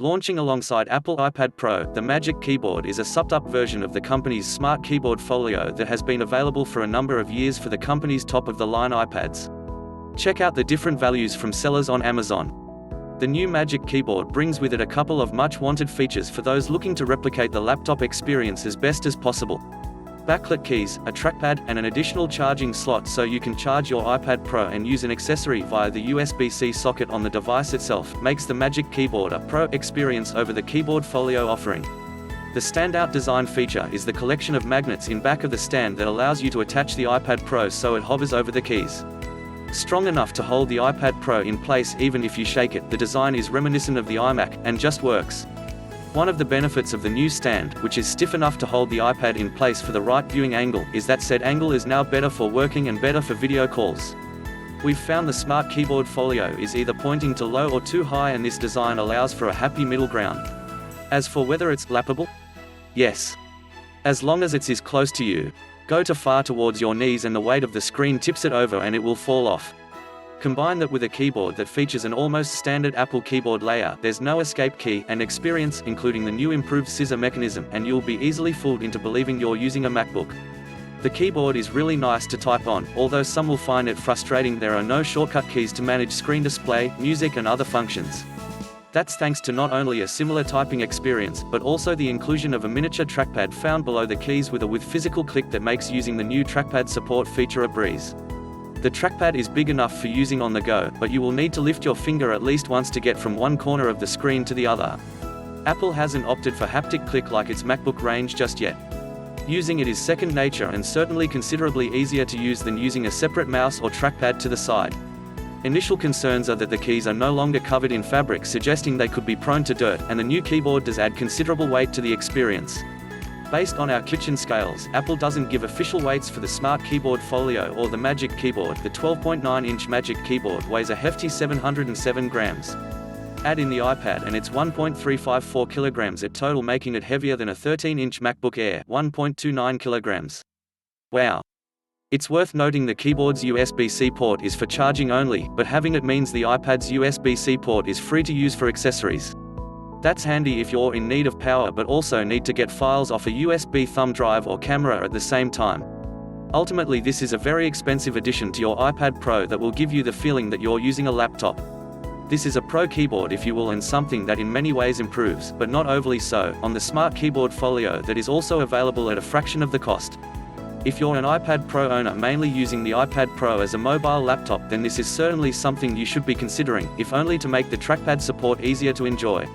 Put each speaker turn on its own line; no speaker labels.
Launching alongside Apple iPad Pro, the Magic Keyboard is a supped-up version of the company's Smart Keyboard Folio that has been available for a number of years for the company's top-of-the-line iPads. Check out the different values from sellers on Amazon. The new Magic Keyboard brings with it a couple of much-wanted features for those looking to replicate the laptop experience as best as possible. Backlit keys, a trackpad, and an additional charging slot so you can charge your iPad Pro and use an accessory via the USB-C socket on the device itself makes the Magic Keyboard a pro experience over the Keyboard Folio offering. The standout design feature is the collection of magnets in back of the stand that allows you to attach the iPad Pro so it hovers over the keys. Strong enough to hold the iPad Pro in place even if you shake it, the design is reminiscent of the iMac, and just works. One of the benefits of the new stand, which is stiff enough to hold the iPad in place for the right viewing angle, is that said angle is now better for working and better for video calls. We've found the Smart Keyboard Folio is either pointing too low or too high, and this design allows for a happy middle ground. As for whether it's lappable? Yes. As long as it's close to you. Go too far towards your knees and the weight of the screen tips it over and it will fall off. Combine that with a keyboard that features an almost standard Apple keyboard layout, there's no escape key, and experience, including the new improved scissor mechanism, and you'll be easily fooled into believing you're using a MacBook. The keyboard is really nice to type on, although some will find it frustrating there are no shortcut keys to manage screen display, music and other functions. That's thanks to not only a similar typing experience, but also the inclusion of a miniature trackpad found below the keys with physical click that makes using the new trackpad support feature a breeze. The trackpad is big enough for using on the go, but you will need to lift your finger at least once to get from one corner of the screen to the other. Apple hasn't opted for haptic click like its MacBook range just yet. Using it is second nature and certainly considerably easier to use than using a separate mouse or trackpad to the side. Initial concerns are that the keys are no longer covered in fabric, suggesting they could be prone to dirt, and the new keyboard does add considerable weight to the experience. Based on our kitchen scales, Apple doesn't give official weights for the Smart Keyboard Folio or the Magic Keyboard. The 12.9-inch Magic Keyboard weighs a hefty 707 grams. Add in the iPad and it's 1.354 kilograms at total, making it heavier than a 13-inch MacBook Air, 1.29 kilograms. Wow! It's worth noting the keyboard's USB-C port is for charging only, but having it means the iPad's USB-C port is free to use for accessories. That's handy if you're in need of power but also need to get files off a USB thumb drive or camera at the same time. Ultimately, this is a very expensive addition to your iPad Pro that will give you the feeling that you're using a laptop. This is a pro keyboard if you will, and something that in many ways improves, but not overly so, on the Smart Keyboard Folio that is also available at a fraction of the cost. If you're an iPad Pro owner mainly using the iPad Pro as a mobile laptop, then this is certainly something you should be considering, if only to make the trackpad support easier to enjoy.